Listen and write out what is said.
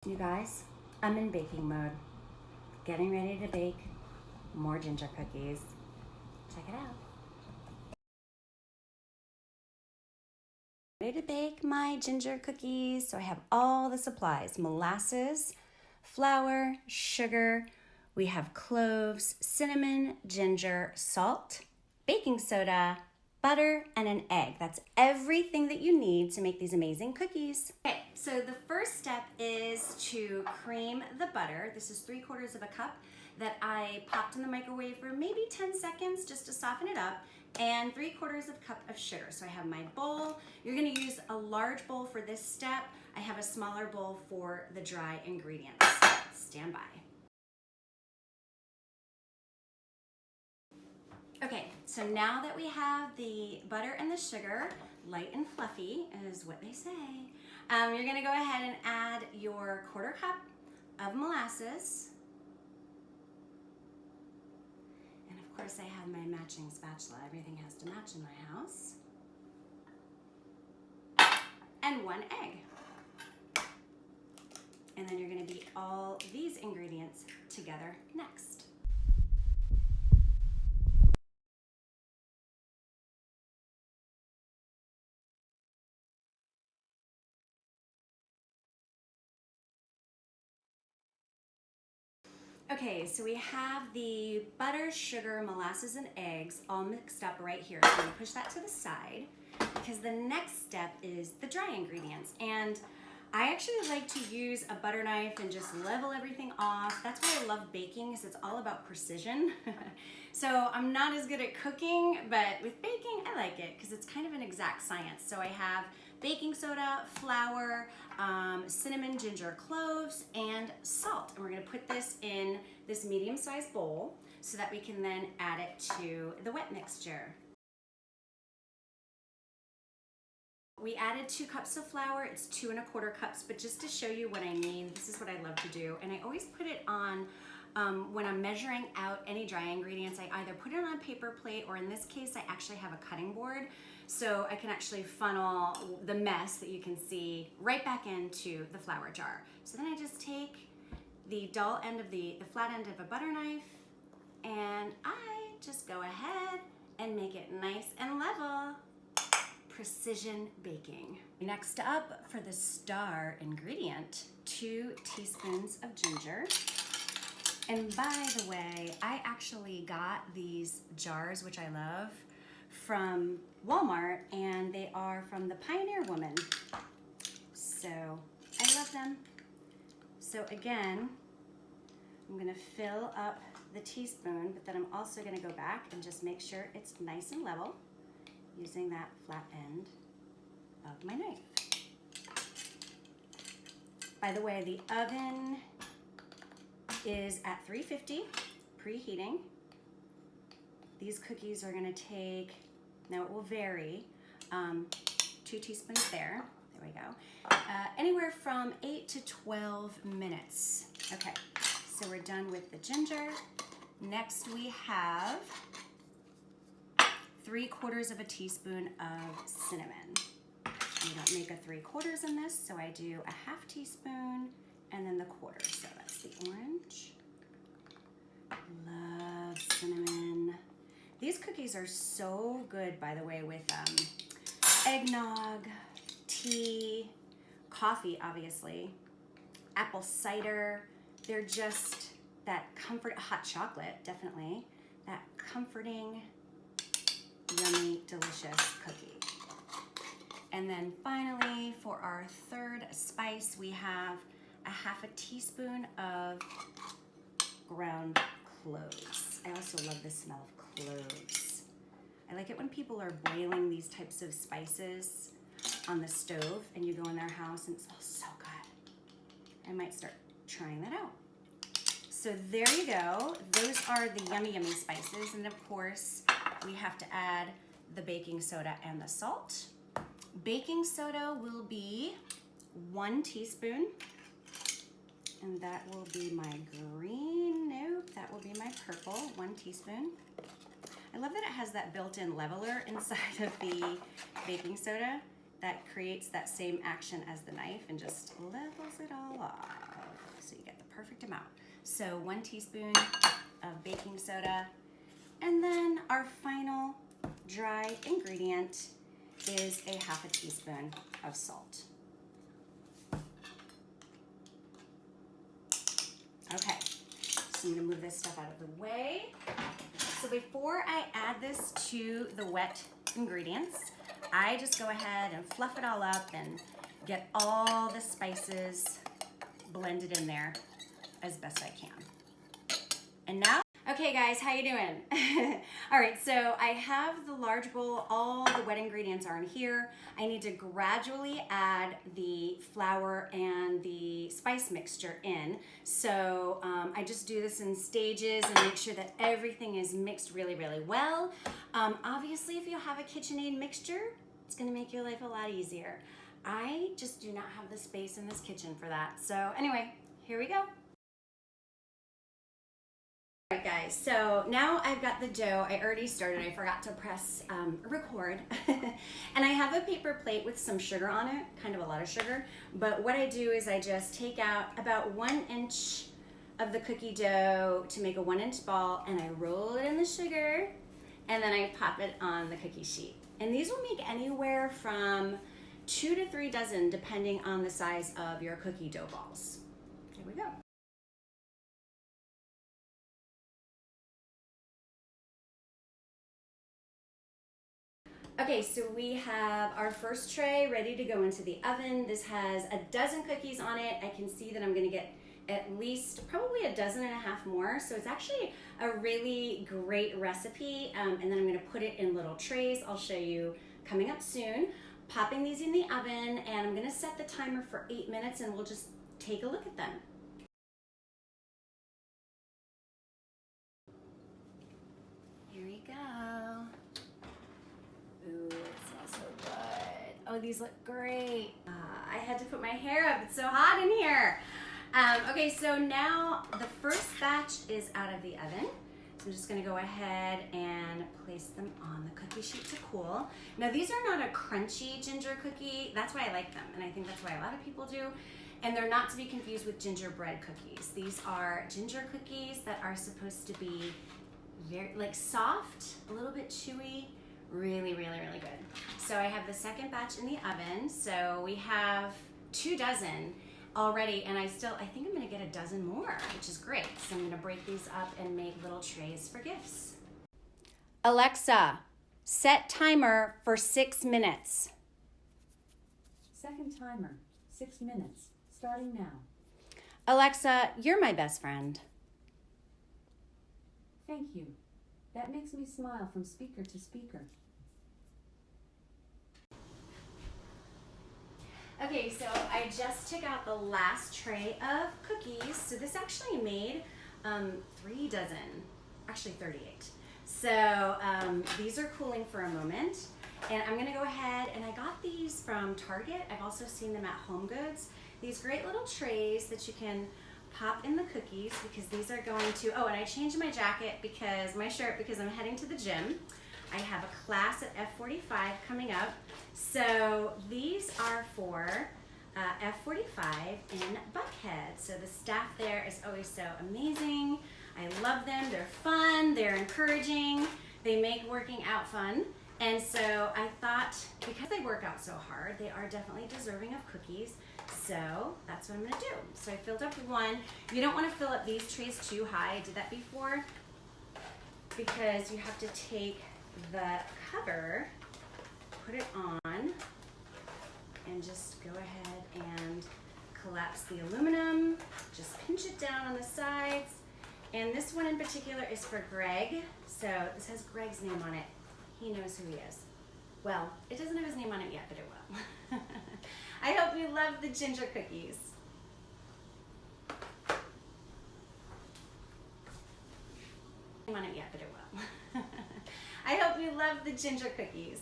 You guys, I'm in baking mode. Getting ready to bake more ginger cookies. Check it out. Ready to bake my ginger cookies. So I have all the supplies: molasses, flour, sugar. We have cloves, cinnamon, ginger, salt, baking soda, butter, and an egg. That's everything that you need to make these amazing cookies. Okay, so the first step is to cream the butter. This is 3/4 of a cup that I popped in the microwave for maybe 10 seconds just to soften it up, and 3/4 cup of sugar. So I have my bowl. You're gonna use a large bowl for this step. I have a smaller bowl for the dry ingredients. Stand by. Okay, so now that we have the butter and the sugar, light and fluffy is what they say, you're gonna go ahead and add your 1/4 cup of molasses. And of course I have my matching spatula. Everything has to match in my house. And 1 egg. And then you're gonna beat all these ingredients together next. Okay, so we have the butter, sugar, molasses, and eggs all mixed up right here. So I'm gonna push that to the side because the next step is the dry ingredients. And I actually like to use a butter knife and just level everything off. That's why I love baking, because it's all about precision. So I'm not as good at cooking, but with baking, I like it because it's kind of an exact science. So I have baking soda, flour, cinnamon, ginger, cloves, and salt. And we're gonna put this in this medium-sized bowl so that we can then add it to the wet mixture. We added 2 cups of flour. It's 2 1/4 cups, but just to show you what I mean, this is what I love to do. And I always put it on, when I'm measuring out any dry ingredients, I either put it on a paper plate, or in this case, I actually have a cutting board. So I can actually funnel the mess that you can see right back into the flour jar. So then I just take the dull end of the flat end of a butter knife, and I just go ahead and make it nice and level. Precision baking. Next up, for the star ingredient, 2 teaspoons of ginger. And by the way, I actually got these jars, which I love, from Walmart, and they are from the Pioneer Woman. So I love them. So again, I'm gonna fill up the teaspoon, but then I'm also gonna go back and just make sure it's nice and level using that flat end of my knife. By the way, the oven is at 350, preheating. These cookies are gonna take, now it will vary, 2 teaspoons there we go, anywhere from 8 to 12 minutes. Okay, so we're done with the ginger. Next we have 3/4 of a teaspoon of cinnamon. You don't make a 3/4 in this, so I do a 1/2 teaspoon and then the 1/4. So that's the orange. Love cinnamon. These cookies are so good, by the way, with eggnog, tea, coffee, obviously, apple cider. They're just that comfort, hot chocolate, definitely, that comforting, yummy, delicious cookie. And then finally, for our third spice, we have a 1/2 teaspoon of ground cloves. I also love the smell of cloves. I like it when people are boiling these types of spices on the stove and you go in their house and it smells so good. I might start trying that out. So there you go. Those are the yummy, yummy spices. And of course, we have to add the baking soda and the salt. Baking soda will be 1 teaspoon. And that will be my green, nope, that will be my purple, 1 teaspoon. I love that it has that built-in leveler inside of the baking soda that creates that same action as the knife and just levels it all off. so you get the perfect amount. So 1 teaspoon of baking soda, and then our final dry ingredient is a 1/2 teaspoon of salt. Okay, so I'm gonna move this stuff out of the way. So before I add this to the wet ingredients, I just go ahead and fluff it all up and get all the spices blended in there as best I can. And now, okay guys, how you doing? All right, so I have the large bowl, all the wet ingredients are in here. I need to gradually add the flour and the spice mixture in. So I just do this in stages and make sure that everything is mixed really, really well. Obviously, if you have a KitchenAid mixture, it's gonna make your life a lot easier. I just do not have the space in this kitchen for that. So anyway, here we go. All right guys, so now I've got the dough. I already started, I forgot to press record. And I have a paper plate with some sugar on it, kind of a lot of sugar. But what I do is I just take out about 1 inch of the cookie dough to make a 1-inch ball, and I roll it in the sugar, and then I pop it on the cookie sheet. And these will make anywhere from 2 to 3 dozen depending on the size of your cookie dough balls. Here we go. Okay, so we have our first tray ready to go into the oven. This has a dozen cookies on it. I can see that I'm gonna get at least probably 1.5 dozen more. So it's actually a really great recipe. And then I'm gonna put it in little trays. I'll show you coming up soon. Popping these in the oven, and I'm gonna set the timer for 8 minutes, and we'll just take a look at them. Here we go. Ooh, it smells so good. Oh, these look great. I had to put my hair up. It's so hot in here. Okay, so now the first batch is out of the oven. So I'm just gonna go ahead and place them on the cookie sheet to cool. Now these are not a crunchy ginger cookie. That's why I like them, and I think that's why a lot of people do. And they're not to be confused with gingerbread cookies. These are ginger cookies that are supposed to be very, like, soft, a little bit chewy, really, really, really good. So I have the second batch in the oven. So we have 2 dozen already, and I think I'm gonna get 1 dozen more, which is great. So I'm gonna break these up and make little trays for gifts. Alexa, set timer for 6 minutes. Second timer, 6 minutes, starting now. Alexa, you're my best friend. Thank you. That makes me smile from speaker to speaker. Okay, so I just took out the last tray of cookies. So this actually made 3 dozen, actually 38. So these are cooling for a moment. And I'm gonna go ahead, and I got these from Target. I've also seen them at Home Goods. These great little trays that you can pop in the cookies, because these are going to, oh, and I changed my jacket, my shirt, because I'm heading to the gym. I have a class at F45 coming up. So these are for F45 in Buckhead. So the staff there is always so amazing. I love them. They're fun. They're encouraging. They make working out fun. And so I thought, because they work out so hard, they are definitely deserving of cookies. So that's what I'm gonna do. So I filled up 1. You don't wanna fill up these trays too high. I did that before, because you have to take the cover, put it on, and just go ahead and collapse the aluminum. Just pinch it down on the sides. And this one in particular is for Greg. So this has Greg's name on it. He knows who he is. Well, it doesn't have his name on it yet, but it will. I hope you love the ginger cookies. On it yet, but it will. I hope you love the ginger cookies.